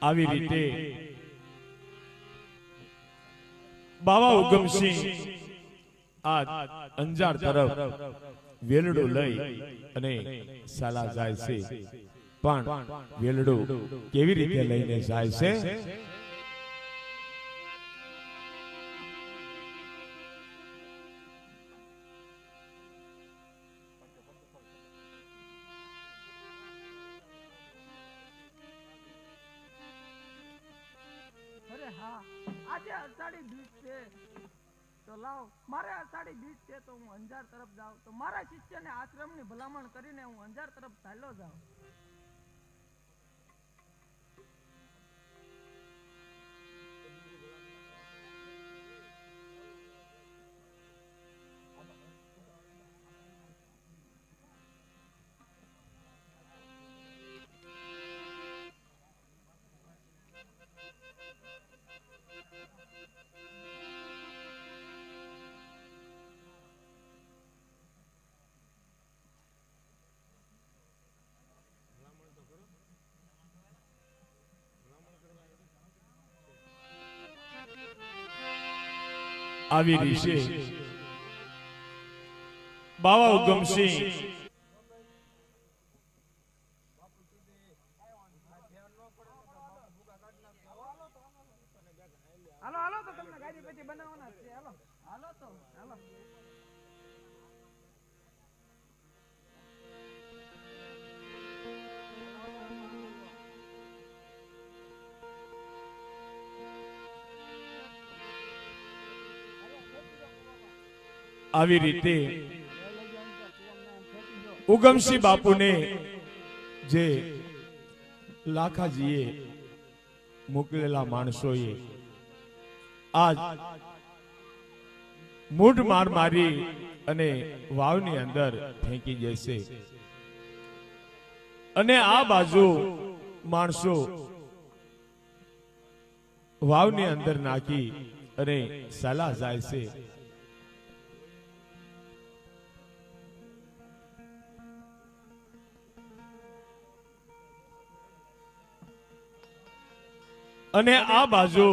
આવી રીતે બાવા ઉગમસિંહ આ અંજાર તરફ વેલડું લઈ અને સાલા જાય છે, પણ વેલડું કેવી રીતે લઈને જાય છે? અરે હા, આજે અષાઢી બીજ છે, તો લાવ મારે અષાઢી બીજ છે તો હું અંજાર તરફ જાઉં, તો મારા શિષ્યને આશ્રમની ભલામણ કરીને હું અંજાર તરફ ચાલ્યો જાઉં. આવી રીતે બાવા ઉગમસિંહ હાલો હાલો, તો તમને ગાડી પછી બનાવવાના છે. હાલો હાલો, તો હાલો. આવી રીતે ઉગમસિંહ બાપુને જે લાખાજીએ મોકલેલા માણસોએ આજ મૂઢ માર મારી અને વાવની અંદર ફેંકી જશે, અને આ બાજુ માણસો વાવની અંદર નાખી અને સાલા જાય છે. અને આ બાજુ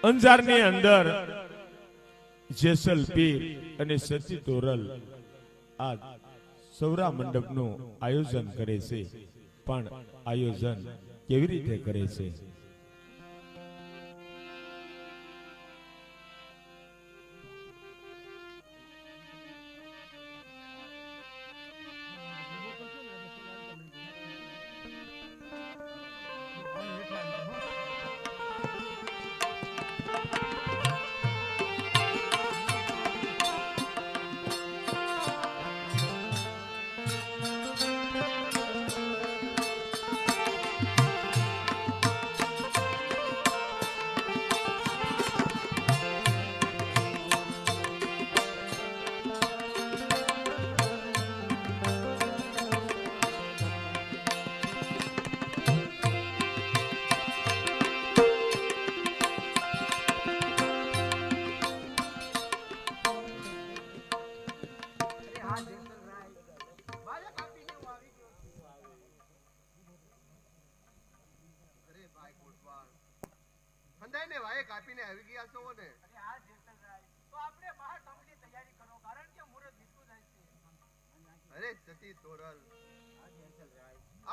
અંજારની અંદર જેસલ પીર અને સતી તોરલ આ સૌરા મંડપનું આયોજન કરે છે, પણ આયોજન કેવી રીતે કરે છે?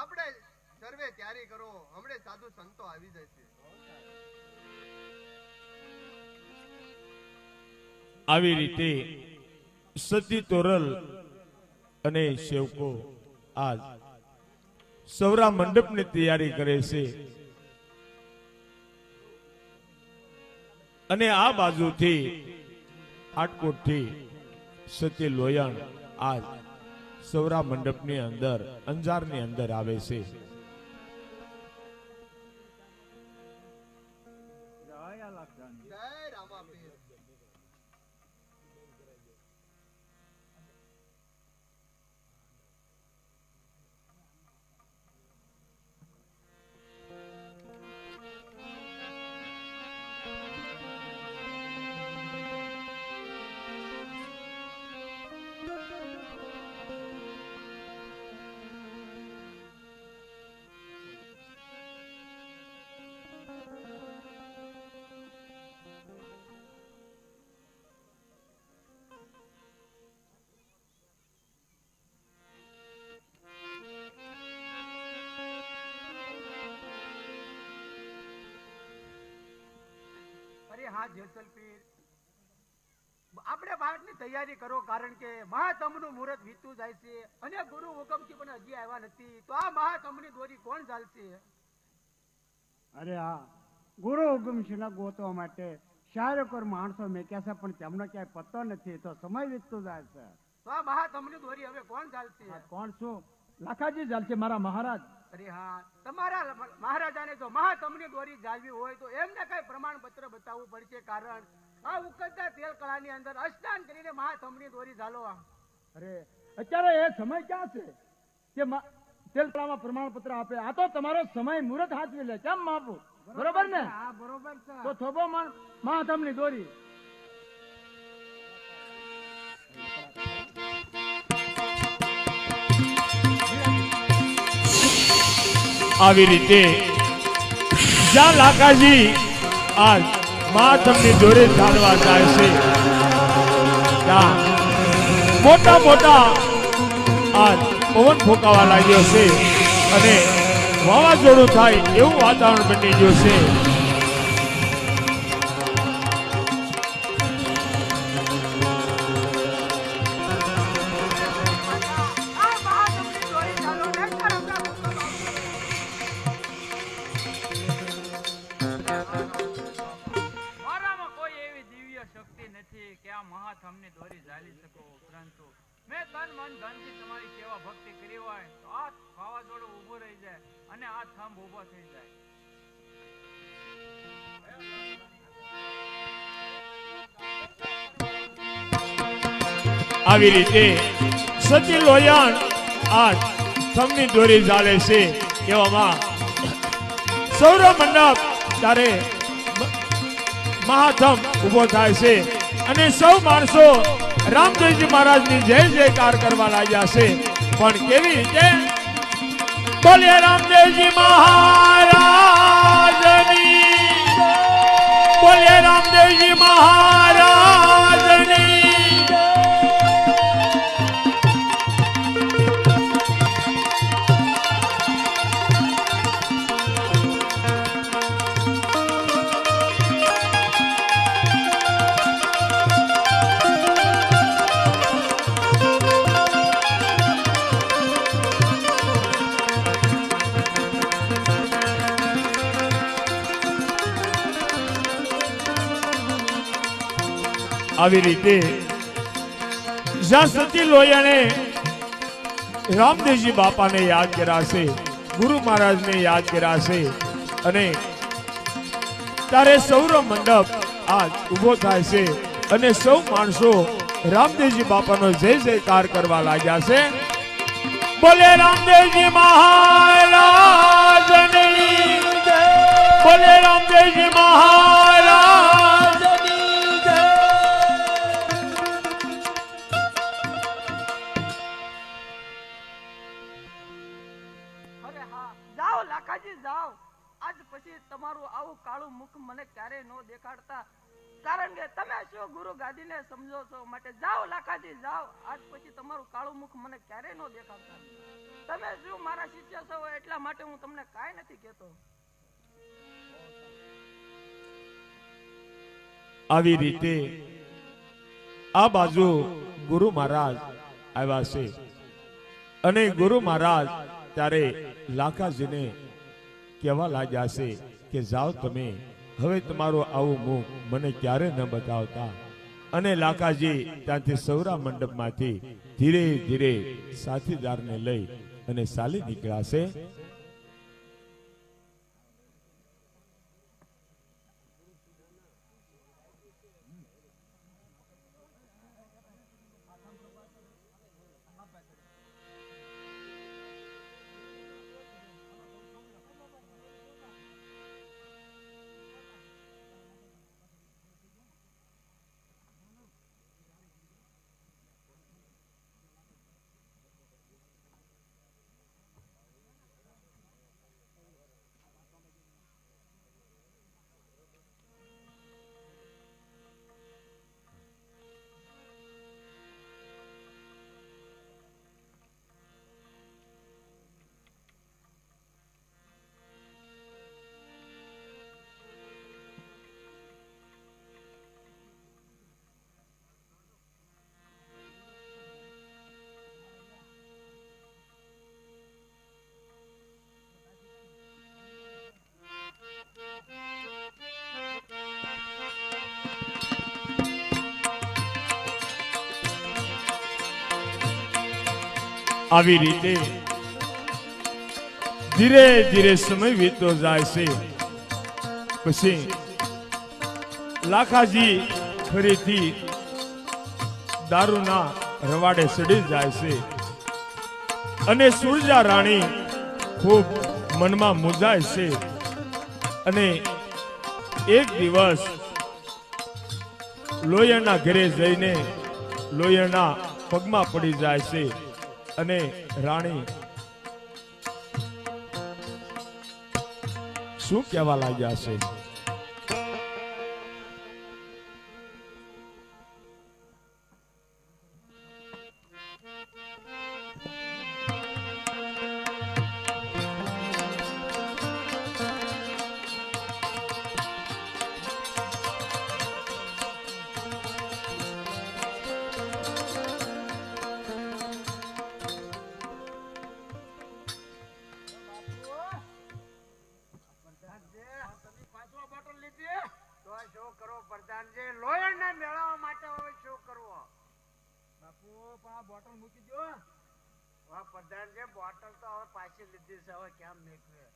આપણે સર્વે તૈયારી કરો, હમણે સાધુ સંતો આવી જશે. આવી રીતે સતી તોરલ અને સેવકો આજ સૌરા મંડપની તૈયારી કરે છે, અને આ બાજુથી આટકોટથી સતી લોયણ આજ સૌરા મંડપની અંદર અંજારની અંદર આવે છે. અરે હા જેસલ પીર, આપણે બાળકની તૈયારી કરો, કારણ કે મહાતમનું મુહૂર્ત વીતું જાય છે અને ગુરુ હુકમથી પણ હજી આવ્યા નથી. તો આ મહાતમની દોરી કોણ ચાલશે? અરે હા, ગુરુ હુકમ શીલા ગોતવા માટે શાયરકોર માણસો મેક્યા છે, પણ તેમનો ક્યાંય પત્તો નથી. તો સમય વીતતો જાય છે. તો આ મહાતમની દોરી હવે કોણ ચાલશે? કોણ શું? લાખાજી ચાલશે, મારા મહારાજ. અરે હા, તમારા મહારાજાને જો મહાતમની દોરી જાળવી હોય તો એમને કઈ પ્રમાણપત્ર બતાવવું પડશે, કારણ આ ઉકળતા તેલ કળાની અંદર સ્નાન કરીને મહાતમની દોરી ઝાલો. અરે અત્યારે એ સમય ક્યાં છે કે તેલતળામાં પ્રમાણપત્ર આપે? આ તો તમારો સમય મુહૂર્ત હાચવી લે. કેમ માપું? બરોબર ને? હા બરોબર છે. તો થોભો મહાતમની દોરી. આવી રીતે જ્યાં લાકાજી આજ મહાતમની દોરે ચાલવા જાય છે, ત્યાં મોટા મોટા આજ પવન ફૂંકાવા લાગ્યો છે અને વાવાઝોડું થાય એવું વાતાવરણ બની ગયું છે. આ મહાતમની દોરી ઝાલો ને કરમના હુકમ મારામાં કોઈ એવી દિવ્ય શક્તિ નથી કે આ મહાથમની દોરી ઝાલી શકો, પરંતુ મેં તન મન ધનથી તમારી સેવા ભક્તિ કરી હોય તો આ વાવાઝોડું ઊભું રહી જાય અને આ થંભ ઊભો થઈ જાય. આવી રીતે સતી લોયાણ આજ થમની દોરી ઝાલે છે. એવામાં સૌર મંડપ ત્યારે મહાથમ ઉભો થાય છે અને સૌ માણસો રામદેવજી મહારાજની જય જયકાર કરવા લાગ્યા છે. પણ કેવી રીતે? બોલે રામદેવજી મહારાજની, બોલે રામદેવજી મહારાજની. આવી રીતે જ્યાં સતી લોયાણે રામદેવજી બાપાને યાદ કર્યા છે, ગુરુ મહારાજને યાદ કર્યા છે અને ત્યારે સૌર મંડપ આજ ઉભો થાય છે અને સૌ માણસો રામદેવજી બાપાનો જય જયકાર કરવા લાગ્યા છે. બોલે રામદેવજી મહારાજની, બોલે રામદેવજી મહારાજ. અરે હા, જાઓ લાખાજી જાઓ. આજ પછી તમારું આવું કાળું મુખ મને ક્યારેય ન દેખાડતા, કારણ કે તમે શું ગુરુ ગાદીને સમજો છો. માટે જાઓ લાખાજી જાઓ. આજ પછી તમારું કાળું મુખ મને ક્યારેય ન દેખાડતા. તમે શું મારા શિષ્ય છો એટલા માટે હું તમને કાંઈ નથી કહેતો. આવી રીતે આ બાજુ ગુરુ મહારાજ આવ્યા છે અને ગુરુ મહારાજ ત્યારે લાખાજીને કહેવા લાગ્યા છે કે જાઓ તમે, હવે તમારું આવું મુખ મને ક્યારે ન બતાવતા. અને લાખાજી ત્યાંથી સૌરા મંડપમાંથી ધીરે ધીરે સાથીદારને લઈ અને ચાલી નીકળ્યા છે. આવી રીતે ધીરે ધીરે સમય વીતતો જાય છે. પછી લાખાજી ફરીથી દારૂના રવાડે ચડી જાય છે અને સુરજા રાણી ખૂબ મનમાં મૂંઝાય છે. અને એક દિવસ લોયણના ઘરે જઈને લોયણના પગમાં પડી જાય છે અને રાણી શું કહેવા લાગ્યા છે? બોટલ મૂકી દો. પ્રધાનજી બોટલ તો હવે પાછી લીધી છે, હવે કેમ નીકળે?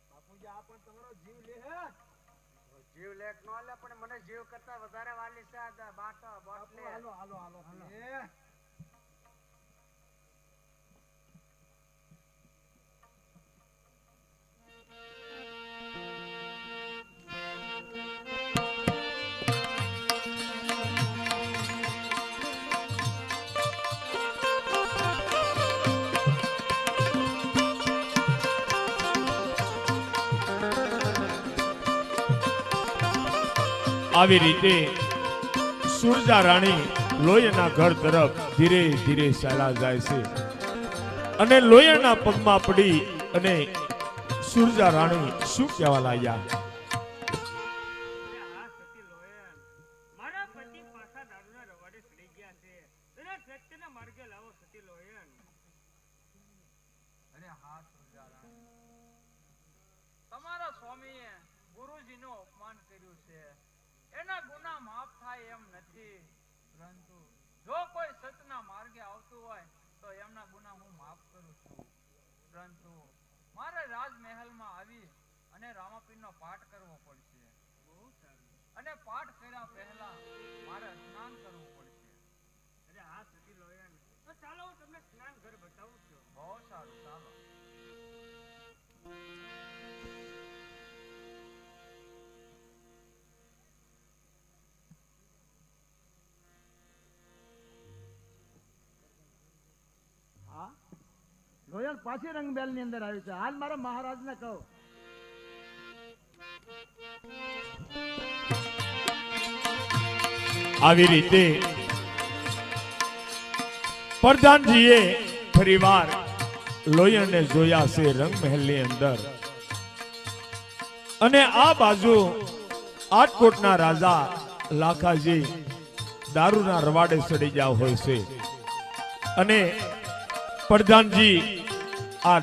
બાપુજી આ પણ તમારો જીવ લે હે? જીવ લે નો લે, પણ મને જીવ કરતા વધારે વાલી છે આ બોટલ. હાલો હાલો હાલો. આવી રીતે સુરજા રાણી લોયણના ઘર તરફ ધીરે ધીરે ચાલા જાય છે અને લોયણના પગમાં પડી અને સુરજા રાણી શું કહેવા લાગ્યા? મારા પતિ પાછા દારૂના રવાડે ચડી ગયા છે. તને સત્યના માર્ગે લાવો સતી લોયણ. અરે હા સુરજા રાણી, તમારા સ્વામીએ ગુરુજીનું અપમાન કર્યું છે. એના ગુના માફ થાય એમ નથી, પરંતુ જો કોઈ સતના માર્ગે આવતું હોય તો એમના ગુના હું માફ કરું છું. પરંતુ મારે રાજમહેલમાં આવી અને રામાપીરનો પાઠ કરવો પડશે. અને પાઠ કર્યા પહેલા મારે સ્નાન કરવું પડશે. અરે હા સતી લોયણ, તો ચાલો હું તમને સ્નાન ઘર બતાવું છું. બહુ સારું, ચાલો. લોયણ પાછી રંગમહેલ ની અંદર આવ્યું છે. હાલ મારા મહારાજ ને કહો. આવી રીતે પ્રધાનજીએ ફરીવાર લોયણને જોયા છે રંગમહેલની અંદર. અને આ બાજુ આટકોટના રાજા લાખાજી દારૂના રવાડે ચડી ગયા હોય છે અને પ્રધાનજી આ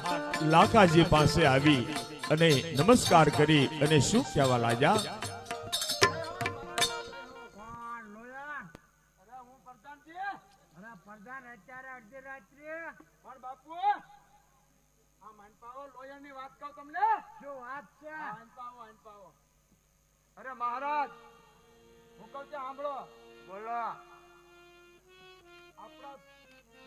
લાખાજી પાસે આવી અને નમસ્કાર કરી અને શું કહેવા લાગ્યા? પ્રધાન અત્યારે અડધી રાત્રે પણ બાપુ આ માનપાવો લોયણ ની વાત કહું તમને. શું વાત છે? માનપાવો. અરે મહારાજ હું કહું છું સાંભળો. બોલો. આપણા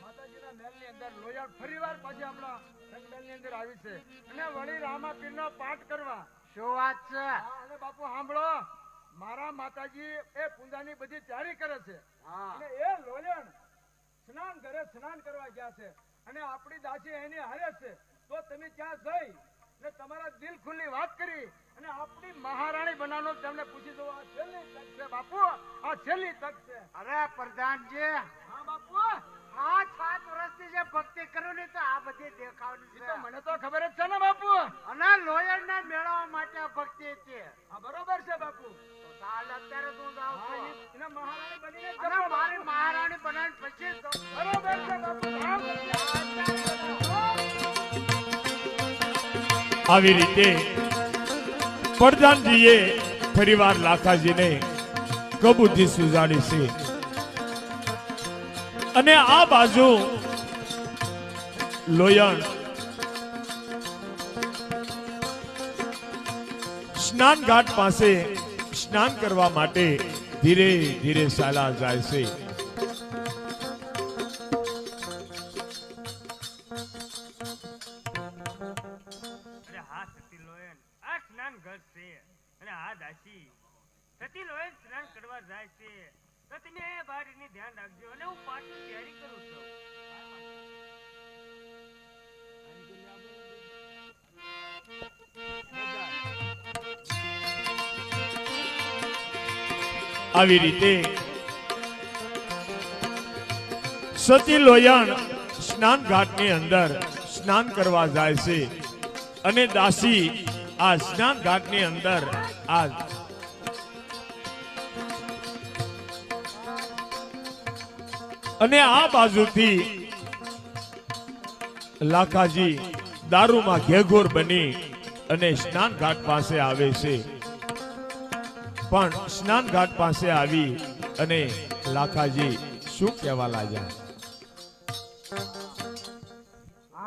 માતાજીના મહેલની અંદર લોયણ ફરીવાર પાછી આપણા રંગમહેલની અંદર આવી છે અને વળી રામાપીરનો પાઠ કરવા. શું વાત છે? અને બાપુ સાંભળો, મારા માતાજી એ પૂજાની બધી તૈયારી કરે છે અને એ લોયણ સ્નાન ઘરે સ્નાન કરવા ગયા છે અને આપણી દાસી એની હારે છે. તો તમે ત્યાં જઈ ને તમારા દિલ ખુલ્લી વાત કરી અને આપણી મહારાણી બનાવવાનો તમને પૂછી દો. આ છેલ્લી તક છે બાપુ, આ છેલ્લી તક છે. અરે પ્રધાનજી. હા બાપુ, આ 7 વર્ષથી જે ભક્તિ કરું ને તો આ બધી દેખાવાની છે. મને તો ખબર જ છે ને બાપુ. અને લોયણ ને મેળવવા માટે આ ભક્તિ છે. હા બરોબર છે બાપુ. તો ચાલ અત્યારે તું જાવ છો. એને મહારાણી બનીને જમો. મારી મહારાણી બનાવીને પછી બરોબર છે બાપુ. આવી રીતે પ્રધાનજીએ ફરીવાર લાખાજીને કબૂતી સુજાડી છે અને આ બાજુ લોયણ સ્નાન ઘાટ પાસે સ્નાન કરવા માટે ધીરે ધીરે ચાલા જાય છે. અરે હા સતી લોયન, આ સ્નાન ઘર છે અને આ દાસી સતી લોયન સ્નાન કરવા જાય છે. તો તમે એ બારીની ધ્યાન રાખજો અને હું પાછું તૈયારી કરું છું. આવી રીતે સતી લોયણ સ્નાન ઘાટની અંદર સ્નાન કરવા જાય છે અને દાસી આ સ્નાન ઘાટની અંદર આ અને આ બાજુથી લાખાજી દારૂમાં ઘેઘોર બની અને સ્નાન ઘાટ પાસે આવે છે. પણ સ્નાન ઘાટ પાસે આવી અને લાખાજી શું કહેવા લાગ્યા?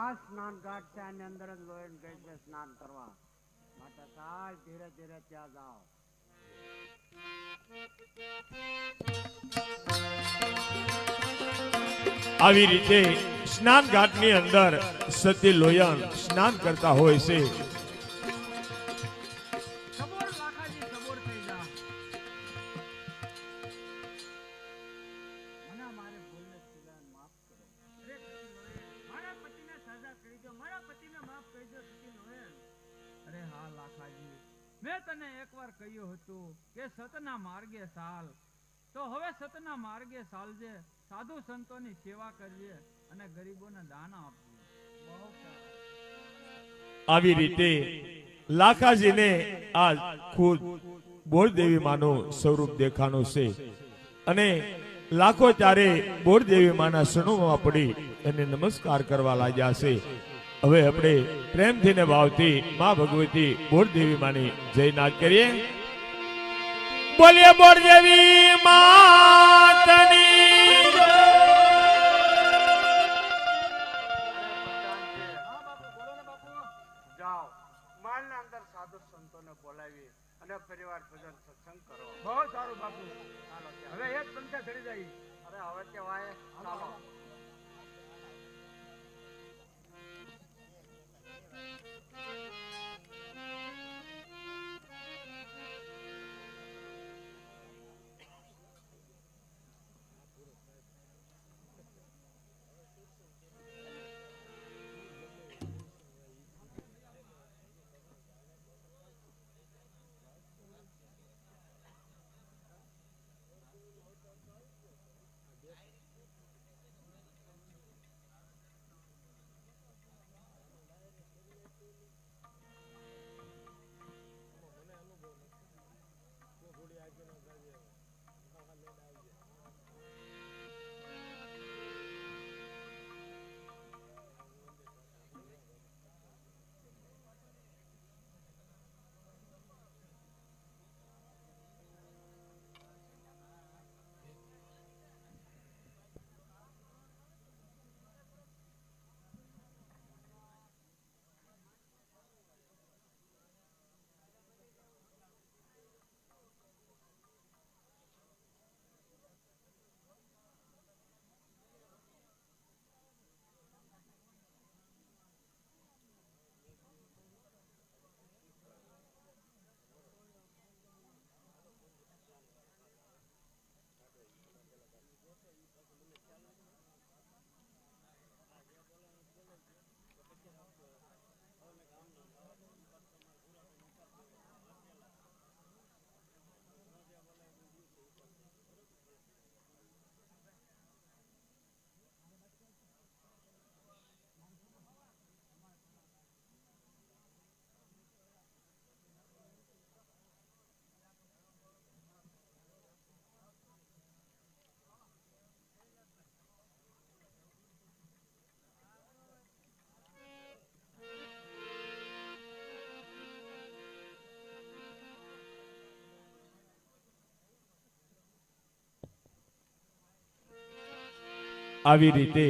આ સ્નાન ઘાટ છે, આની અંદર જ લોહીન ગઈ છે સ્નાન કરવા માટે. કાલ ધીરે ધીરે ત્યાં જાઓ. આવી રીતે સ્નાન ઘાટની અંદર સતી લોયણ સ્નાન કરતા હોય છે. સબોર લાખાજી, સબોર થઈ જા. મને મારે ભૂલને સિવાય માફ કરો. અરે સતી લોયન, મારા પતિને સજા કરી દો, મારા પતિને માફ કરી દો સતી લોયન. અરે હા લાખાજી, મેં તને એકવાર કહ્યું હતું કે સતના માર્ગે ચાલ, તો હવે સતના માર્ગે ચાલજે, સાધુ સંતોની સેવા કરજે અને ગરીબોને દાન આપજે. બહુ સારું. આવી રીતે લાખાજીને આ ખુદ બોરદેવી માનું સ્વરૂપ દેખાનું છે અને લાખો ત્યારે બોરદેવી માના શરણોમાં પડી અને નમસ્કાર કરવા લાગ્યા છે. હવે આપણે પ્રેમથી ને ભાવથી માં ભગવતી બોરદેવી માની જયનાથ કરીએ. બોલીએ બોરદેવી માતની જય. હા બાપુ, બોલો ને બાપુ. જાઓ, માલના અંદર સાધુ સંતોને બોલાવી અને પરિવાર ભજન સત્સંગ કરો. બહુ સારું બાપુ. ચાલો હવે એક સંખ્યા ચડી જાય. અરે હવે કે વાય ચાલો. આવી રીતે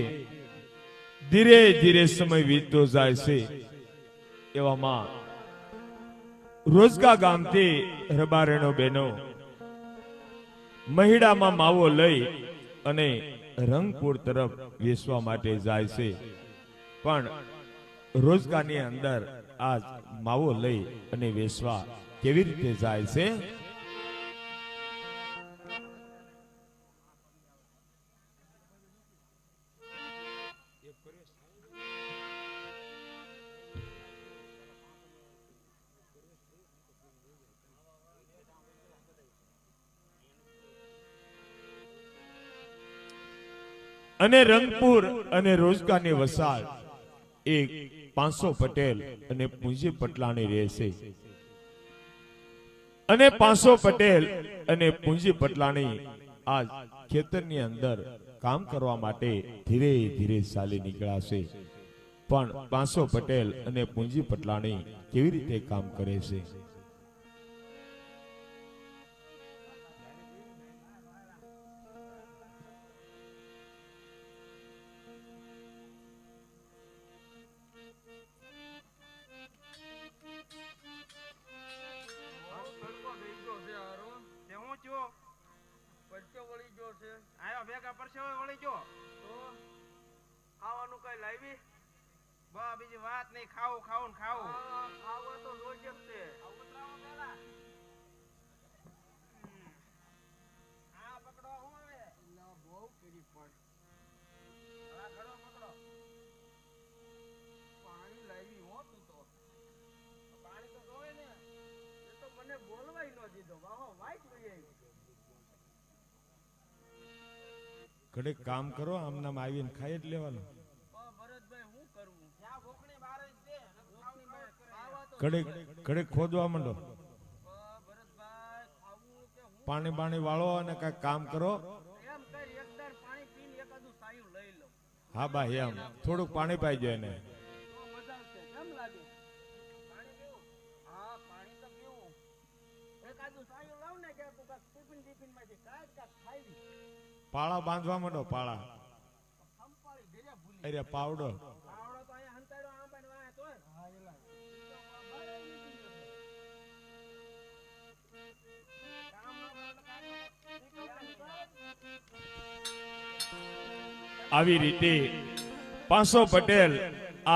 ધીરે ધીરે સમય વીતતો જાય છે એવામાં રોજકા ગામથી રબારેણો બહેનો મહિડામાં માવો લઈ અને રંગપુર તરફ વેચવા માટે જાય છે, પણ રોજગાની અંદર આજ માવો લઈ અને વેચવા કેવી રીતે જાય છે? અને રંગપુર અને રોજગાની વસાળ એક 500 પટેલ અને પૂંજી પટલાણી રહેશે, અને 500 પટેલ અને પૂંજી પટલાણી આજ ખેતરની અંદર કામ કરવા માટે ધીરે ધીરે ચાલી નીકળાશે, પણ 500 પટેલ અને પૂંજી પટલાણી કેવી રીતે કામ કરે છે? તડકો થઈ ગયો છે હારો. તે હું છું પરચો વળી ગયો છે. આયો ભેગા પરસેવો વળી ગયો તો ખાવાનું કઈ લાવી બા બીજી વાત નહીં, ખાવું ખાવું ને ખાવું. આવો તો રોજ જ છે. આ પકડો હું હવે ના બહુ કરી પણ આ ઘડો પકડો. પાણી લાવી હો તું તો. પાણી તો જોવે ને. એ તો મને બોલવાય ન દીધો. વાહો વાઈટ વઈ આવી. ઘડીક કામ કરો, આમ નામ આવીને ખાઈ જ લેવાનું. ભરતભાઈ હું કરવું? ત્યાં ભૂખણી બહાર જ છે ભૂખણી બહાર કરે. આવા તો ઘડીક ખોદવા માંડો, ભરતભાઈ ખાવું કે હું પાણી બાણી વાળો અને કઈક કામ કરો. એમ કરી એકદાર પાણી પીને એકાદું સાયું લઈ લઉં હા ભાઈ, એમ થોડુંક પાણી પાઈ જાય ને. તો મજા આવશે. કેમ લાગે? પાણી પીવું? હા પાણી તો પીવું. એકાદું સાયું લાવ ને કે તું કાંઈક ટિફિન માંથી કાંઈક ખાવી. પાળા બાંધવા માંડો, પાળા. સંપાળી ઘરે ભૂલી. અરે પાવડો. આવડો તો અહીંયા હંતાડો આંબાને વાહે તોય. હા એલા કામ ન કરો તો કાંઈ આવી રીતે 500 પટેલ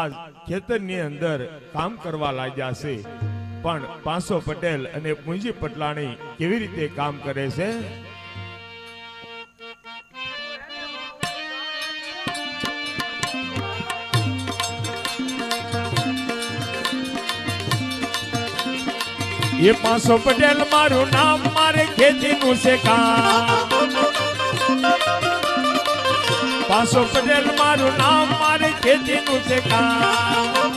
આજ ખેતરની અંદર કામ કરવા લાગ્યા છે, પણ 500 પટેલ અને પૂંજી પટલાણી કેવી રીતે કામ કરે છે? એ 500 પટેલ મારું નામ, મારે ખેતીનું છે કામ. 500 પટેલ મારું નામ, મારે ખેતીનું છે કામ.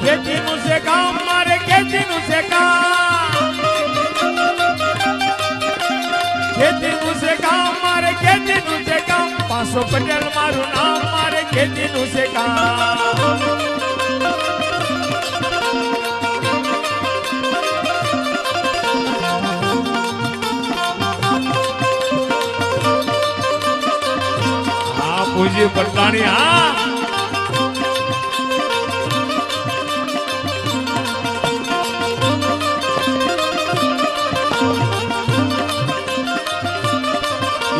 ખેતીનું છે કામ, મારે ખેતીનું છે કામ. ખેતીનું છે કામ, મારે ખેતીનું છે કામ. 500 પટેલ મારું નામ, મારે ખેતીનું છે કામ. હા પૂજી પટલાણી, હા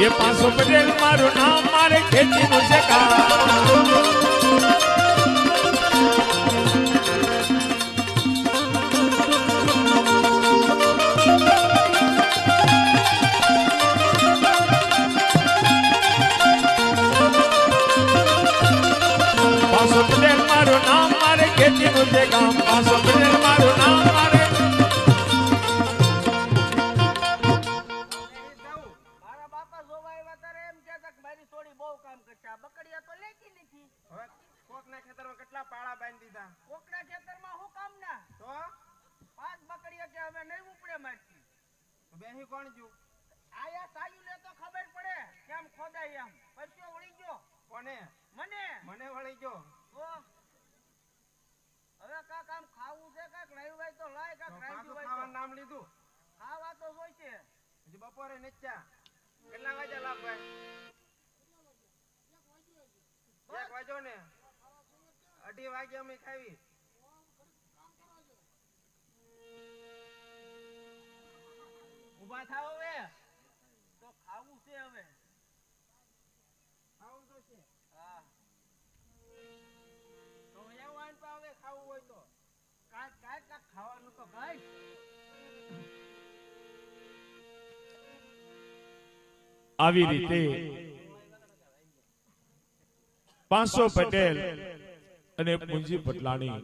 એ 500 પટેલ મારું નામ, મારે ખેતીનું છે કામ. પટેલ મારું નામ, મારે ખેતીનું છે કામ. 500 પટેલ મારું નામ, મારે મારા બાપા જોવા આવ્યા ત્યારે એમ કહેતા કે મારી થોડી બહુ કામ કરશે. આ બકડીયા તો લેતી નથી. હવે કોકના ખેતરમાં કેટલા પાળા બાંધી દીધા કોકના ખેતરમાં હું કામ ના? તો 5 બકડીયા કે હવે નહીં ઉપડે મારતી. બેહી કોણ જો આયા સાયું લે તો ખબર પડે કે એમ ખોદાય એમ પરસ્યો વળી ગયો કોને મને મને વળી ગયો તો હવે કા કામ ખાવું છે કાક નહીં હોય તો લાય કાક રાંધ્યું હોય તો નામ લીધું ખાવા તો જોઈશે હજી બપોરે નચ્યા કેટલા વાગ્યા લાગ ભાઈ 1 વાગ્યો ને 2:30 વાગે અમે ખાવી ઉભા થાવ હવે તો ખાવું છે હવે ખાવું તો છે હા તો એવાન પાવે ખાવું હોય તો કાઈ ખાવાનું તો ગાય આવી રીતે 500 પટેલ અને પુંજી પટલાણી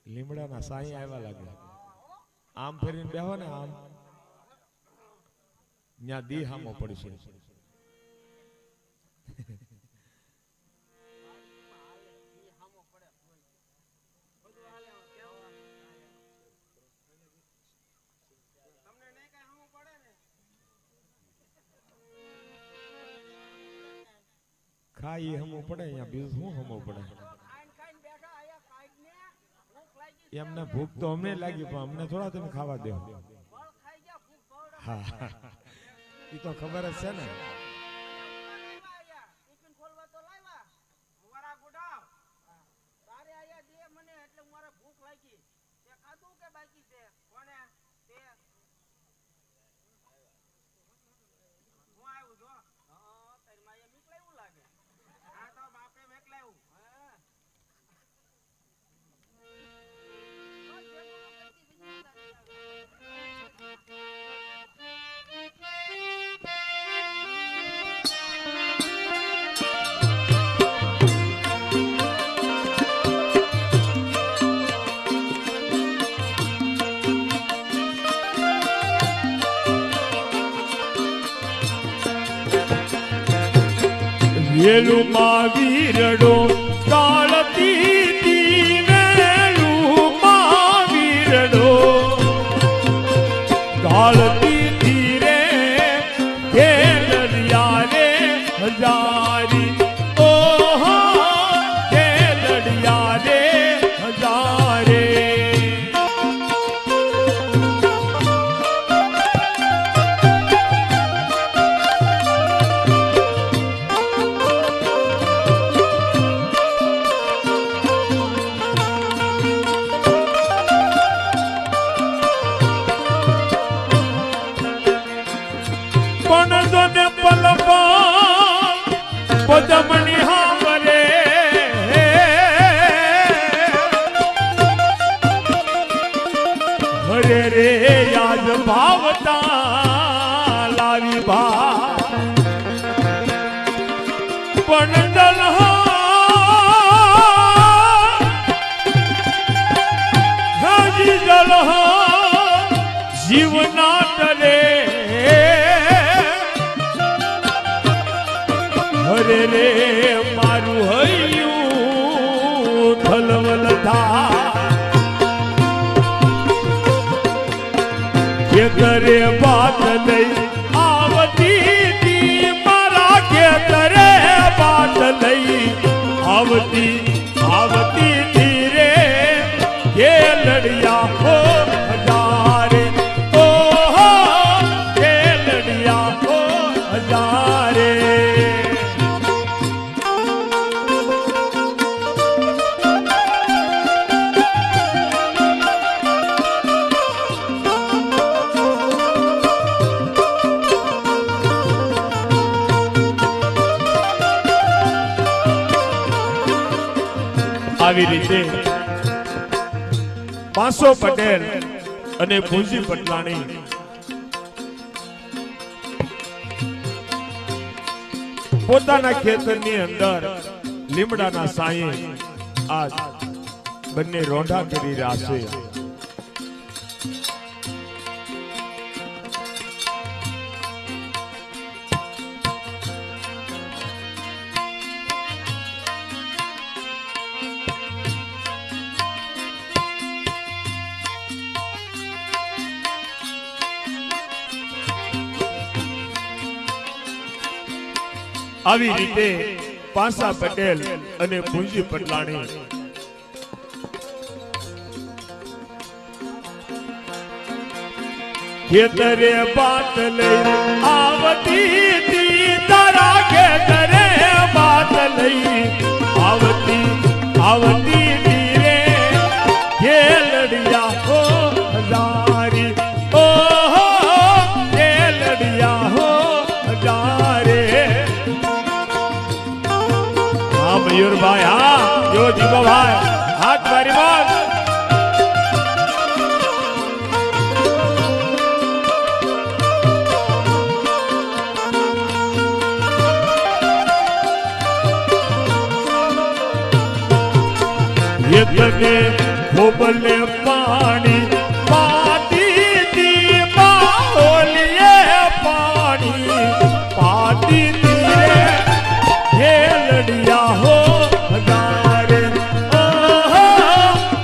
લીમડાના સાઈ આવ્યા લાગે આમ ફરીને બેહો ને આમ ન્યા દી હામો પડશે ખાઈ હમો પડે અહીંયા બીજું શું હમો પડે એમને ભૂખ તો અમને લાગી પણ અમને થોડા તમે ખાવા દો હા એ તો ખબર જ છે ને વેલું માં વીરડો કાળતી વેલું માં વીરડો કાળતી રે ખેલડિયા રે હજારી ઓહો ખેલડિયા રે હજારે પદમણી હામરે હરે રે યાદ ભાવતા લાવી ભા પણ હાજી જીવના તરે હરે રે મારું હૈયું થલવલ થા ખેતરે બાત લઈ આવતી મારા ખેતરે બાત લઈ આવતી ધીરે ખેલડિયા હો હજારે ઓહો ખેલડિયા હો હજારે આવી રીતે 500 પટેલ અને ભુજી પટલાણી પોતાના ખેતરની અંદર લીમડાના સાયે આજ બંને રોંઢા કરી રહ્યા છે આવી રીતે પાસા પટેલ અને પૂંજી પટલાણી ખેતરે બાત લઈ આવતી તી તારા ખેતરે બાત લઈ આવતી આવતી તી રે ખેલડિયા હો હજારી ઓહો ખેલડિયા હો હજારે હા મયુરભાઈ હા જો જીવાભાઈ હાથ મારી માર તને ખોબલે પાણી પાતી તી બાહોલીએ પાણી પાતી તી રે ખેલડિયા હો હજારે ઓહો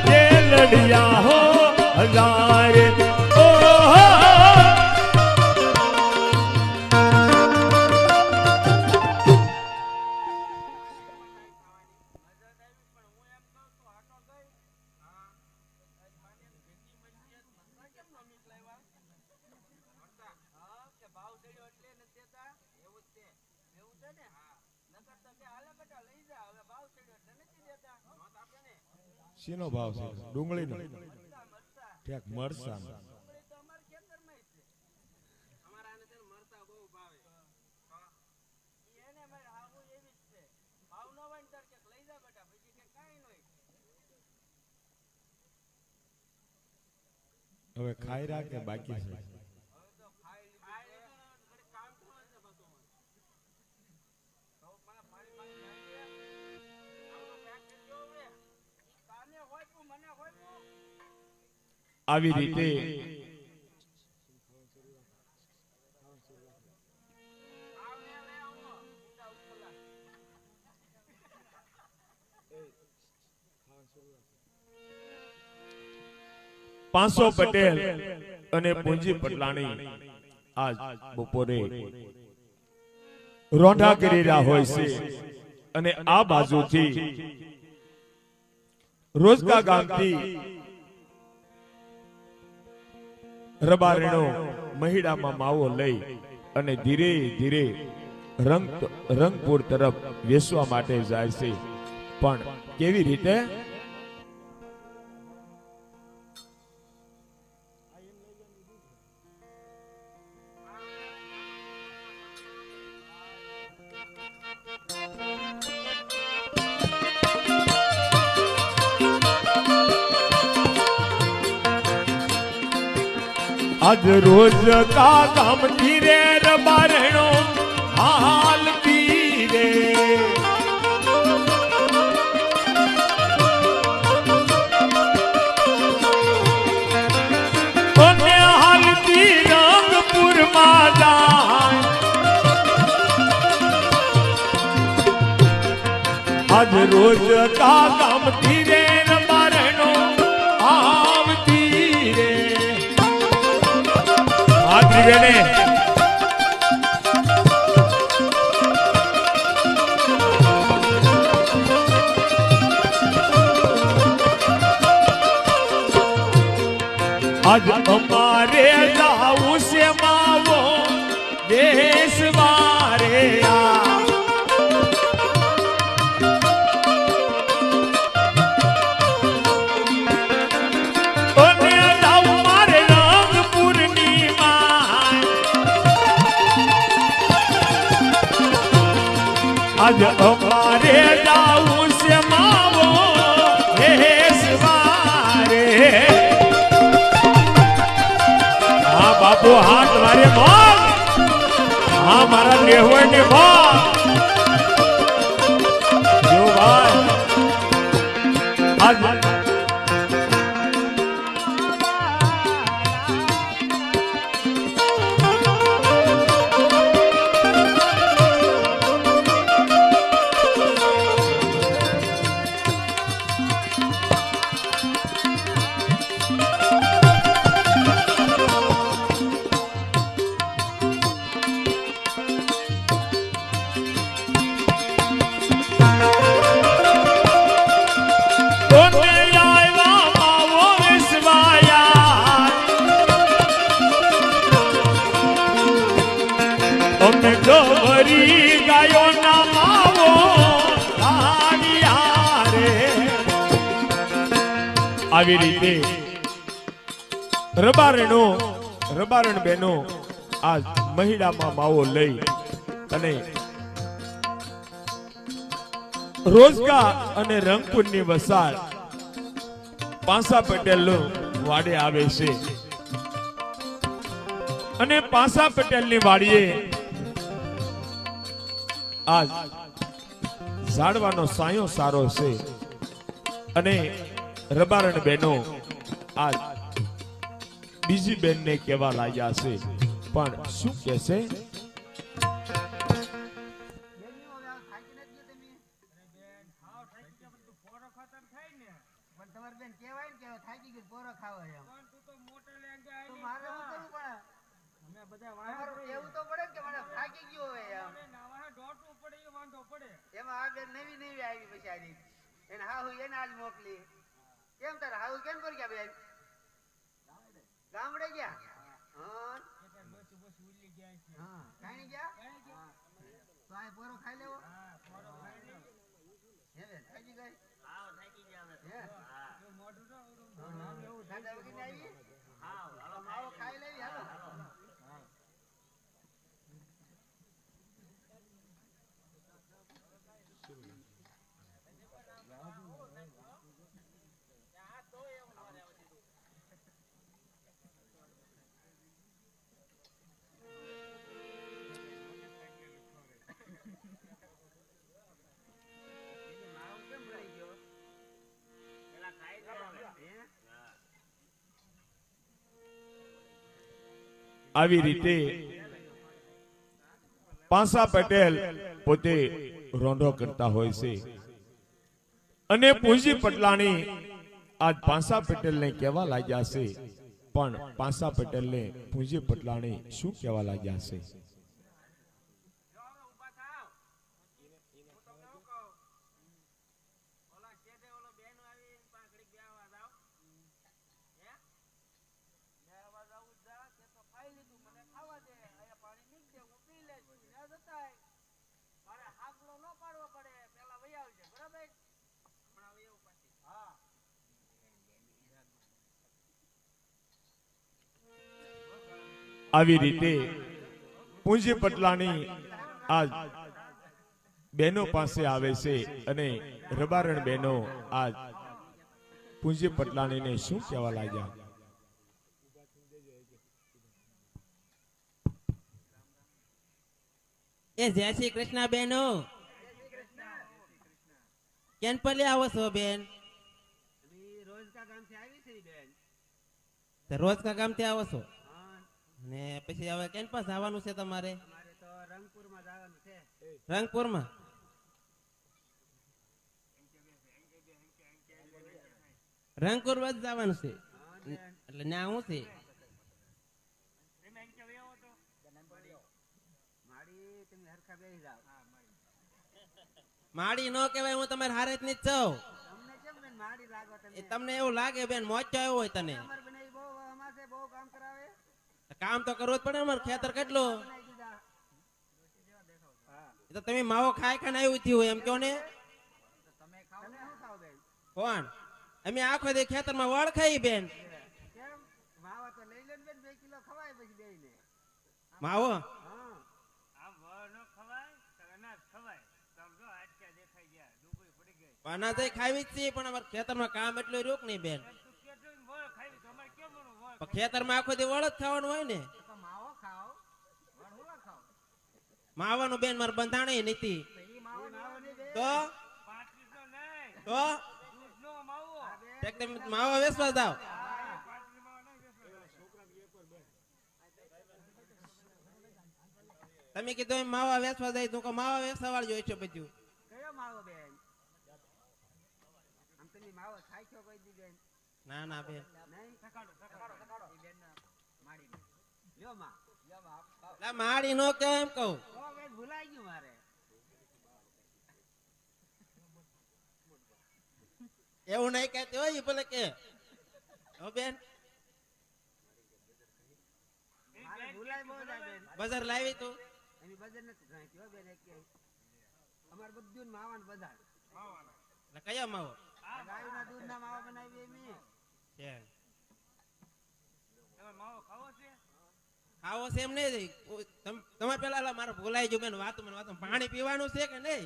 ખેલડિયા હો હજારે ઓહો શીનો ભાવ છે ડુંગળીનો ઠેક મરસા હવે ખાઈ રાખ કે બાકી છે આવી રીતે પાંચસો પટેલ અને પૂંજી પટલાણી આજ બપોરે રોંઢા કરી રહ્યા હોય છે અને આ બાજુથી રોજકા ગામથી રબારેણો મહિડામાં માવો લઈ અને ધીરે ધીરે રંગપુર તરફ વેચવા માટે જાય છે પણ કેવી રીતે આજ રોજ કા ગામ ધીરે રબારણો હાલ પીરે કોને હાલતી રંગપુર માં જાય આજ રોજ કા ગામ ધીરે રબારણો આવતી રે ત્રિવેણે આજ અમારે જાવું છે માવો દેશ મારે આજ અમારે જાવું છે માવો દેશ મારે હા બાપુ હાથ મારે મોગ હા મારા લેવડ ને મોગ જો ભાઈ આજ આવી રીતે રબારણ બેનો આ મહિડામાં માવો લઈ અને રોજકા અને રંગપુરની વસાળ પાંસા પટેલ વાડે આવે છે અને પાંસા પટેલની વાડીએ આ ઝાડવાનો સાયો સારો છે અને રબારણ બેનો આ બીજી બેનને કહેવા લાગ્યા છે પણ શું કહેશે? એવું તો પડે કે મને થાકી ગયો હોય એમાં આગળ નવી આવી બિચારી એને હાહુ એને આજ મોકલી કેમ તારે હાહુ કેમ પર ગયા બેન ગામડે ગયા હા કાઈ ગયા તો આ પોરો ખાઈ લેવો હે થાકી ગઈ હે મોઢું તો દાદા વગી આવી હા માવો ખાઈ લેવી હાલો આવી રીતે પાંસા પટેલ પોતે રોંઢો કરતા હોય છે અને પૂંજી પટલાણી આજ પાંસા પટેલને કહેવા લાગ્યા છે પણ પાંસા પટેલને પૂંજી પટલાણી શું કહેવા લાગ્યા છે? આવી રીતે પૂંજી પટલાણી આજ બેનો પાસે આવે છે અને રબારણ બેનો આજ પૂંજી પટલાણીને શું કહેવા લાગ્યા? એ જય શ્રી કૃષ્ણ બેનો કેન પર આવો છો બેન? રોજ કા ગામ થી આવો છો ને પછી હવે કેન પાસ આવવાનું છે તમારે? રંગપુરમાં રંગપુરમાં જ જવાનું છે એટલે ના હું છે માડી નો કહેવાય હું તમારે હારે જ ની જ છું તમને એવું લાગે બેન મોચો આવ્યો હોય તને કામ તો કરવું જ પડે અમારે ખેતર કેટલું તો તમે માવો ખાઈ ખાઈને આવ્યું થયું એમ કહો ને કોણ અમે આખો દે ખેતર માં વળ ખાઈ બેન માવો અનાજ ખાવી જ છે પણ અમારે ખેતર માં કામ એટલું રોક નહીં બેન ખેતર માં આખો દી વળ જ ખાવાનું હોય ને માવાનું બેન મારે બંધાણે નથી તો માવો વેચવા જાવ તમે કીધું માવા વેચવા જાય તું માવા વેચવા વાળજો છો બધું ના ના બેન માડી નો કેમ કહું ભૂલાઈ ગયું મારે એવું નહીં કહેતી હોય ભલે કે બેન બજાર લાવી તું બજાર નથી બેન અમારે બધું માવાનું બજાર કયા માવો ગાયના દૂધના માવા બનાવીએ અમે છે. તમારે માવો ખાવો છે? આવો છે એમ નહીં. તમે પેલા લા મારે ભૂલાઈ ગયું બેન વાતું મને વાતું પાણી પીવાનું છે કે નહીં?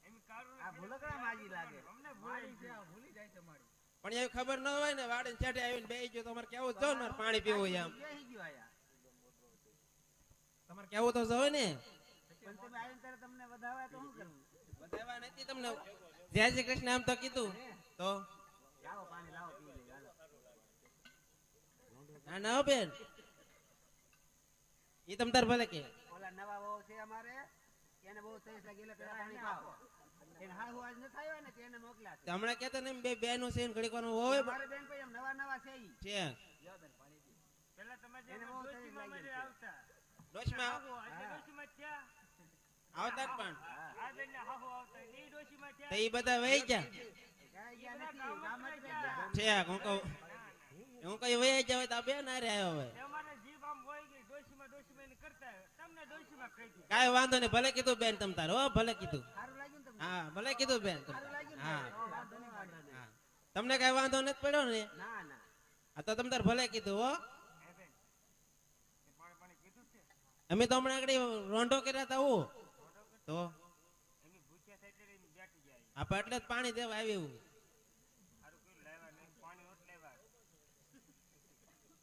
એમ કારું આ ભૂલકડા માજી લાગે. અમને ભૂલી જાય તમારી. પણ એવી ખબર ન હોય ને વાડીને છેટે આવીને બેસી ગયો તમારે કેવું જ જો ને પાણી પીવું છે એમ. બેસી ગયો આયા. તમારે કેવું તો હોય ને. પણ તમે આવીને ત્યારે તમને વધાવાય તો શું કરવું? બતાવ્યા નથી તમને. જય શ્રી કૃષ્ણ એમ તો કીધું તો લાવો પાણી લાવો પી લઈએ હાલો. ના ના હો બેન ઈ તમ તાર ભલે કે ઓલા નવા વહુ છે અમારે એને બહુ તૈસ લાગી એટલે પેલા પાણી પાવો. એને હાહુ આજ ન ખાયો ને તેને મોકલ્યા છે. હમણાં કેતા ને બે બેનું છે ને ઘડીક વાર હોય મારે બેન ભાઈ એમ નવા નવા છે ઈ. છે પેલા તમે જે એને બહુ તૈસ ડોશીમાં લાગી મને છે. આવતા. ડોશમાં હાહુ, આજે ડોશીમાં થયા. આવતા જ પણ આ બેનને હાહુ આવતા. ઈ ડોશીમાં તો થયા. ઈ બધા વહી ગયા ક્યાંય ગયા નથી ગામ જ રહી ગયા. છે હું કઈ વહી ગયા હોય તો આ બેન હારે આવ્યો હોય અમારે જીભ આમ હોય ગઈ. ડોશીમાં એને કરતા હોય. તમને ડોશીમાં કહી દીધું. કાંઈ વાંધો નહીં ભલે કીધું બેન તમ તાર હો ભલે કીધું સારું લાગ્યું ને તમને? હા ભલે કીધું બેન સારું લાગ્યું ને? હા વાંધો નહીં, વાંધો નહીં. હા તમને કઈ વાંધો નથી પડ્યો ને ના ના આ તો તમ તાર ભલે કીધું હો હે બેન, તે પાણી પીધું છે? અમે તો હમણાં આગળ રોંઢો કર્યા હતા હું તો એની ભૂખ્યા થાય એટલે એની બેઠી જાય. આપણે એટલે જ પાણી દેવા આવ્યું સારું કઈ લાવ્યા નહીં, પાણી ઓટ લેવા.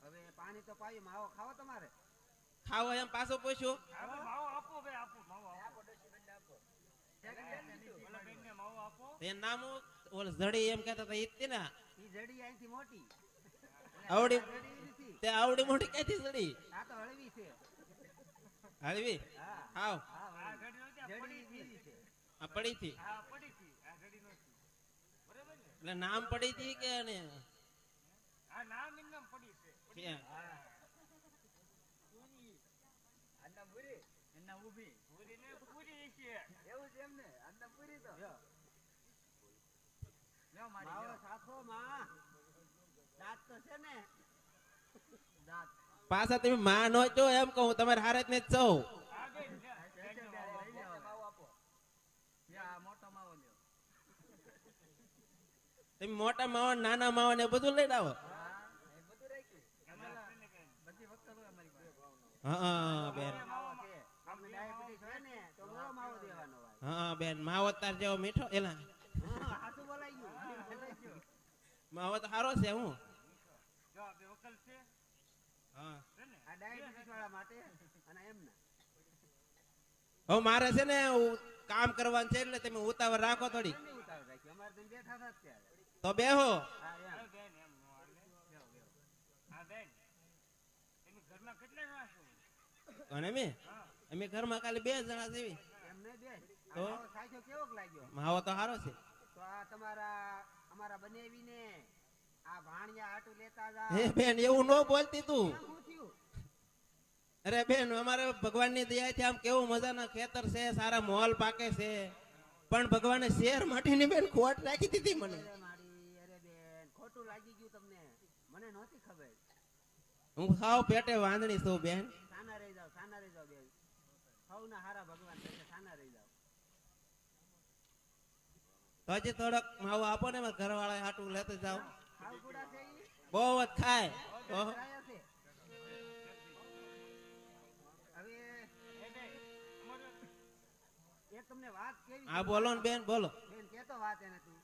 હવે પાણી તો પાયું માવો ખાવો તમારે? ખાવો એમ પાછું પૂછ્યું આપો માવો આપો બે આપો માવો આપો. ઓલા બેનને માવો આપો. તે નામ ઓલ જડી એમ કહેતા હતા ઈ જ તે ને ઈ જડી અહીંથી મોટી. આવડી જડી ઈ નથી. તે આવડી મોટી ક્યાંથી જડી આ તો હળવી છે. હળવી હા હાવ હા આ હળવી. ઘડી નહોતી, આ જડી પડી બીજી હતી. છે. આ પડી હતી આ પડી હતી, આ ઘડી નહોતી. બરાબર ને? એટલે નામ પડી હતી કે ને આ નામ એનું નામ પડી છે. છે એના ઊભી. પૂરીને પૂરી છે. એવું છે એમ ને? આદમ પૂરી તો. લ્યો મારી માવો લ્યો. સાખો માં. દાંત તો છે ને? દાંત. પાછા તમે માં નો છો એમ કહું તમારે હારે જ ને જ છો આ બેન લ્યો. બેનને માવો આપો. લ્યો, આ મોટો માવો લ્યો. તમે મોટા માવા નાના માવા ને બધું લઈને આવો એમાં છે ને કે બધી વસ્તુ હોય અમારી પાસે. હા બેન માવો છે. તમને ડાયાબિટીસ હોય ને તો મોળો માવો દેવાનો હોય. હા બેન માવો તાર જેવો મીઠો એલા હા, હાચું બોલાઈ ગયું. બોલાઈ ગયું. માવો તો સારો છે હું જો આ બે વકલ છે. હા છે ને? આ ડાયાબિટીસ વાળા માટે અને એમના. હવે મારે છે ને કામ કરવાનું છે એટલે તમે ઉતાવળ રાખો થોડી નહીં ઉતાવળ રાખી. અમારે તો બેઠા હતા જ ત્યારે. તો બેહો હા, એમ. આ બેન એમ નો હાલે. લ્યો, લ્યો. આ બેન તમે ઘરમાં કેટલા જણા છો? અને અમે ઘરમાં ખાલી 2 જણા જેવી એમ નહીં બેન. આ તો? માવો સાચો કેવોક લાગ્યો? માવો તો સારો છે તો આ તમારા અમારા બનેવીને આ ભાણિયા હાટુ લેતા જા. હે બેન એવું ન બોલતી તું કેમ શું થયું? અરે બેન અમારે ભગવાનની દયાથી આમ કેવું મજાના ખેતર છે સારા મોલ પાકે છે પણ ભગવાને શેર માટીની બેન ખોટ રાખી દીધી મને અરે મારી, અરે બેન, ખોટું લાગી ગયું તમને. મને નહોતી ખબર. હું સાવ પેટે વાંદણી છું બેન સાના રહી જાવ, સાના રહી જાવ બેન. સૌના હારા ભગવાન છે, સાના રહી જાવ. તો હજી થોડોક માવો આપો ને મારા ઘરવાળા હાટું લેતો જાવ ખાવ ગુડા છે ઈ? બહુ જ ખાય ઓહો. કરાયા છે? હવે એ બેન અમારે એક તમને વાત કેવી હા બોલો ને બેન બોલો બેન કેતો વાત એને તું.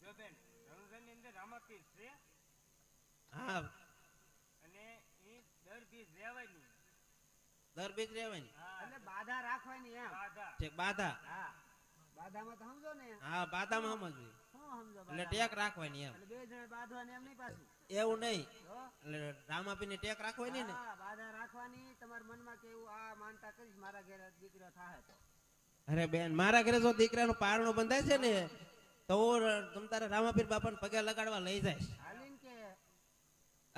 જો બેન રમઝાનની અંદર રામાપીર છે હા અને એ દર બીજ રહેવાની. દર બીજ રહેવાની હા, એટલે બાધા રાખવાની એમ. બાધા. ઠીક બાધા હા, બાધામાં તો સમજો ને. હા બાધામાં સમજવી શું સમજો એટલે બાધા? ટેક રાખવાની એમ એટલે બે જણા બાંધવાની એમ નહીં પાછું. એવું નહીં તો? એટલે રામાપીની ટેક રાખવાની ને હા, બાધા રાખવાની. તમારા મનમાં કે એવું આ માનતા કરીશ મારા ઘરે દીકરો થાય તો. અરે બેન મારા ઘરે જો દીકરાનું પારણું બંધાય છે ને તો હું તમ તારે રામાપીર બાપાને પગે લગાડવા લઈ જાય હાલીન કે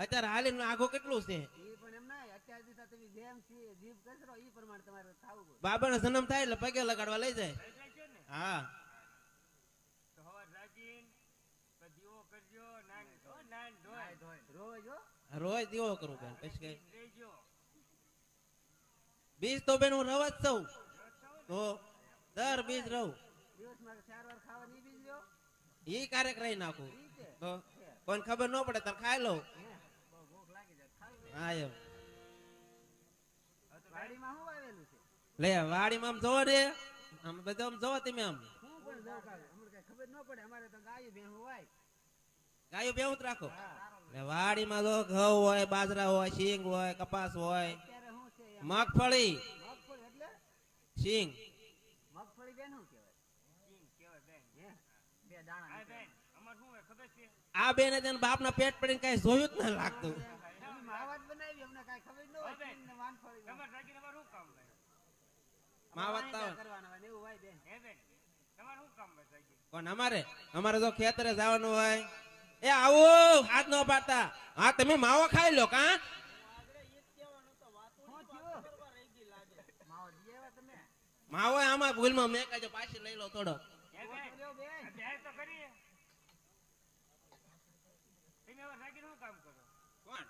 અત્યારે હાલીને આઘું કેટલું છે ઈ પણ એમ નહીં. અત્યાર દિવસે તમે જેમ જીભ કચરો ઈ પ્રમાણે તમારે થવું પડે. બાબાનો જન્મ થાય એટલે પગે લગાડવા લઈ જાય લઈ જાય છે ને? હા તો હવાર જાગીને પછી દીવો કરજો, નાન ધોઈ. રોજ હો. રોજ દીવો કરું બેન પછી કઈ રહેજો. બીજ તો બેન હું રવ જ છું તો દર બીજ રહું દિવસમાં 4 વાર ખાવાની બી લ્યો. ઈ ક્યારેક રહી નાખું તો કોઈને ખબર ન પડે તો ખાઈ લઉં. હા એમ વાડીમાં શું વાવેલું છે? લે વાડીમાં આમ જોવો ને, આમ બધું આમ જોવો તમે આમ શું પણ જાવ કાલે અમને કઈ ખબર ન પડે. અમારે તો ગાયું ભેહું હોય. ગાયો બેવું જ રાખો. એટલે વાડીમાં જો ઘઉં હોય, બાજરા હોય, સિંગ હોય, કપાસ હોય, અત્યારે શું છે એમ? મગફળી, મગફળી એટલે સિંગ. મગફળી બેન શું કહેવાય? હે? બે દાણા નીકળે. આ બેને તેના બાપના પેટ પડીને કઈ જોયું જ ન લાગતું. તમે માવાત બનાવી અમને કાંઈ ખબર ન હોય. સિંગને વાનફળી માવત તો કરવાના હોય ને એવું હોય બેન. કોણ અમારે જો ખેતરે જવાનું હોય, એ આવો હાથ ન પાડતા. હા તમે માવો ખાઈ લો કા. શું થયું? માવો દી આવ્યા તમે? માવો આમાં ભૂલમાં મેં કાજો પાછી લઈ લો થોડો. લ્યો બેન. કોણ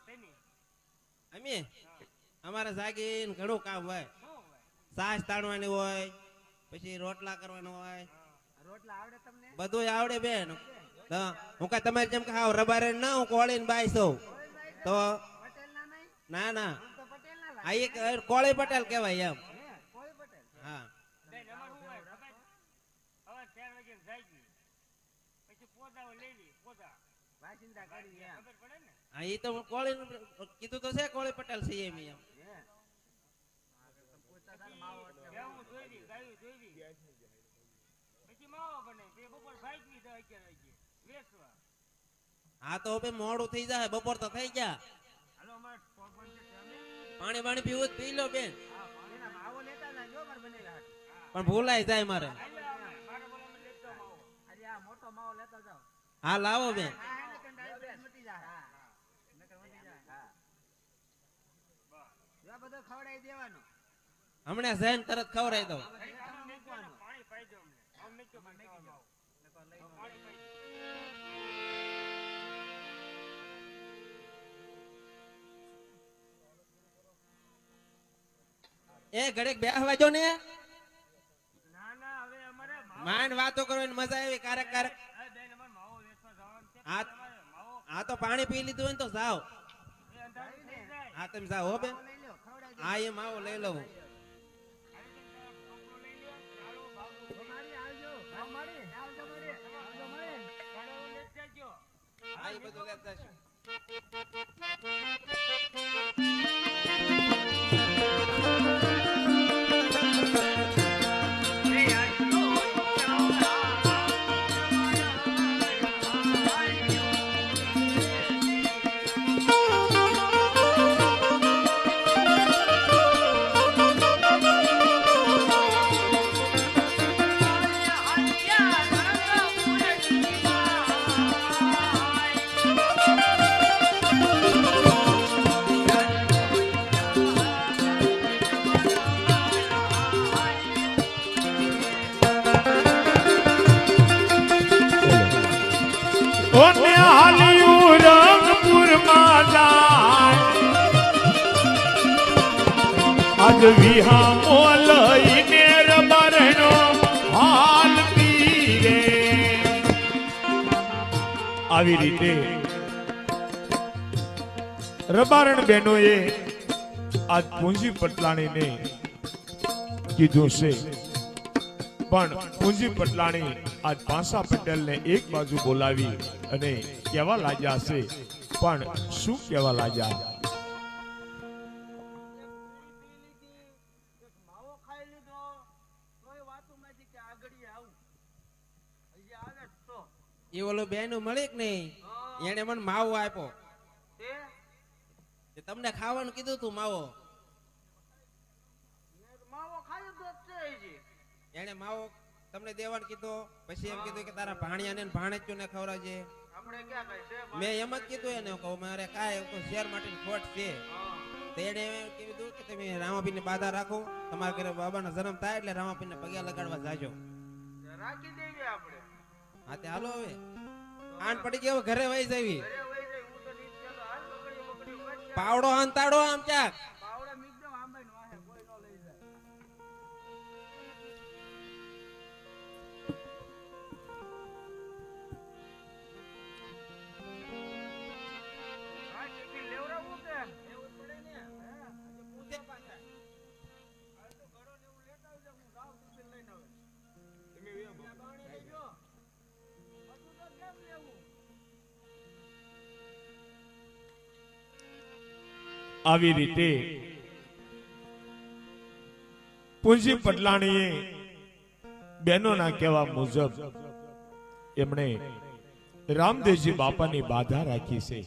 અમે અમારે જાગીને ઘણું કામ હોય. સાસ તાણવાની હોય, પછી રોટલા કરવાનો હોય, રોટલા આવડે તમને? બધું આવડે બેન. તો હું કઈ તમારે જેમ કે હાવ રબારે ના હું કોળીને બાઈ સૌ તો પટેલ ના નહીં? ના ના આમ તો પટેલ ના આ લાગે. એક કોળી પટેલ કહેવાય એમ. હે? કોઈ પટેલ? હા વાસિંદા કરી એમ. હા એ તો કોળી કીધું તો છે કોળી પટેલ છે એમ એમ. હે? પૂછતા હતા ને માવો એટલે હા તો હવે મોડું થઈ જાય, બપોર તો થઈ ગયા. પાણી પાણી પીવું જ પી લો બેન, એના માવો લેતા ના જો મારે બનાવ્યા હાટુ. પણ ભૂલાઈ જાય મારે. આજે આ મોટો માવો લેતા જાઓ. હા લાવો બેન. આ હે ને કે ડાયાબિટીસ મટી જાય. હા. નકર મટી જાય. હા. જો આ બધું ખવડાવી દેવાનું. હમણાં જઈને તરત ખવડાવી દઉં. મૂકવાનું. એ ઘડીક બેહવા જો ને. માંડ વાતો કરવાની મજા આવી ક્યારેક ક્યારેક. આ તો પાણી પી લીધું હોય ને તો જાઓ. હા તમે જાઓ હો બેન. લઈ લો ખવડાવી હા એ માવો લઈ લઉં. દો. મારી આવજો. મારી આવજો મારી. આવજો મારી. હા એ બધું લેતા જશું. ઓને હાલ્યું રંગપુરમાં જાય, આજ વિહામો લઈને રબારનો હાલ પીરે. આવી રીતે રબારણ બહેનોએ આજ પૂંજી પટલાણીને કીધું છે, પણ પૂંજી પટલાણી આજ પાંસા પટેલને એક બાજુ બોલાવી અને કહેવા લાગ્યા છે, પણ શું કહેવા લાગ્યા? માવો ખાઈ લીધો તોય વાતુમાંથી કે આગળ આવું હજી આવે જ તો એ ઓલો બેન મળી કે નહીં, એને મને માવો આપ્યો. તે તમને ખાવાનું કીધું તું માવો. માવો ખાઈ દો છે હજી. એને માવો તમને દેવાનું કીધું, પછી એમ કીધું કે તારા ભાણિયાને ને ભાણેજને ખવડાવજે. આપણે ક્યાં કઈ છે મેં એમ જ કીધું એને, કહું મારે કાંઈ શેર માટે ખોટ છે. તો એણે એમ કીધું કે તમે રામાપીને બાધા રાખો, તમારા ઘરે બાબાનો જન્મ થાય એટલે રામાપીને પગે લગાડવા જાજો. રાખી દેવી આપણે. હા તે હાલો હવે આન પડી ગયો, ઘરે વહી જવી. અરે વઈ જાય હું તો નીચ ચાલો હાલ બકડી બકડી વચ્ચે પાવડો અંતાડો આમ ક્યાંક. પાવડા મીકદમ આંબાઈ નો વાહે કોઈ નો લઈ જાય. આવી રીતે પૂંજી પટલાણીએ બહેનોના કહેવા મુજબ એમણે રામદેવજી બાપાની બાધા રાખી છે.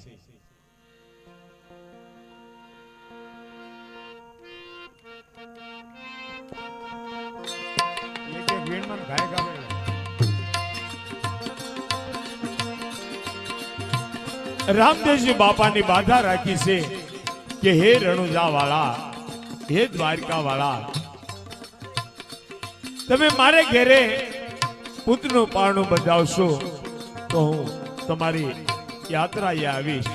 રામદેવજી બાપાની બાધા રાખી છે કે હે રણુજા વાળા, હે દ્વારકા વાળા, તમે મારે ઘેરે પુત્રનું પારણું બંધાવશો તો હું તમારી યાત્રાએ આવીશ.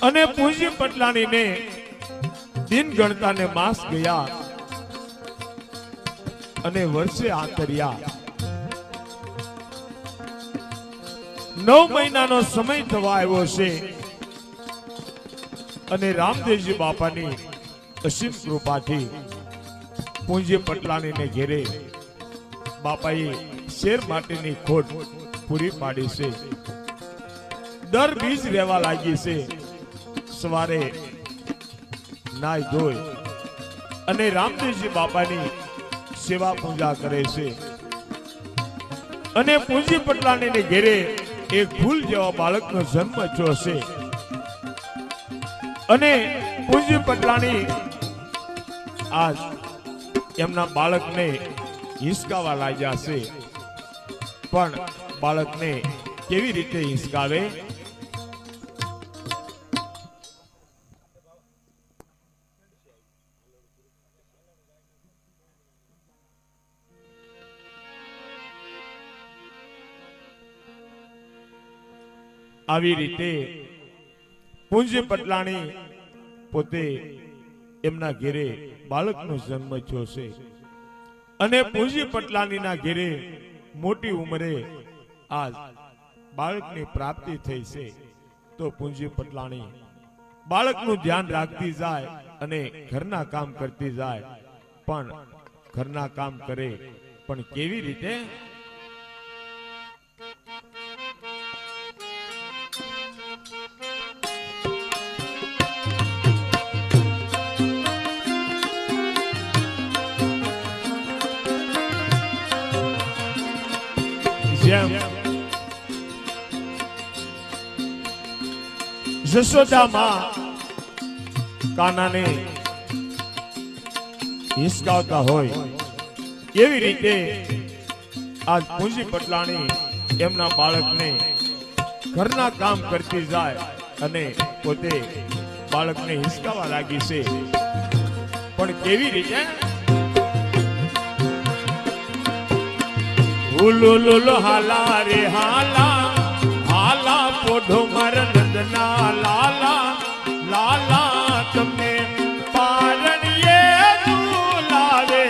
અને પૂંજી પટલાણીને દિન ગણતાને માસ ગયા અને વર્ષે આંતર્યા. 9 મહિનાનો સમય થવા આવ્યો છે અને રામદેવજી બાપાની અસીમ કૃપાથી પૂંજી પટલાણીને ઘેરે બાપાએ શેર માટેની ખોટ પૂરી પાડી છે. દર બીજ રહેવા લાગી છે. સવારે નાઈ ધોઈ અને રામદેવજી બાપાની સેવા પૂજા કરે છે. અને પૂંજી પટલાણીને ઘેરે એક ફૂલ જેવા બાળકનો જન્મ થયો છે. અને પૂંજી પટલાણી આજ એમના બાળકને હિંચકાવા લાગ્યા છે. પણ બાળકને કેવી રીતે હિંચકાવે? આવી રીતે પૂંજી પટલાણી પોતે એમના ઘેરે બાળકનો જન્મ થયો છે. અને પૂંજી પટલાણીના ઘેરે મોટી ઉંમરે આજ બાળકની પ્રાપ્તિ થઈ છે. તો પૂંજી પટલાણી બાળકનું ધ્યાન રાખતી જાય અને ઘરના કામ કરતી જાય. પણ ઘરના કામ કરે પણ કેવી રીતે? જેમ જશોદા માં કાનાને હિંચકાવતા હોય એવી રીતે આજ પૂંજી પટલાણી એમના બાળકને ઘરના કામ કરતી જાય અને પોતે બાળકને હિંચકાવા લાગી છે. પણ કેવી રીતે? ઉલુલુલુ હાલા રે હાલા, હાલા પોઢો માર નંદના લાલા, લાલા તમને પારણીએ ઝુલાવે.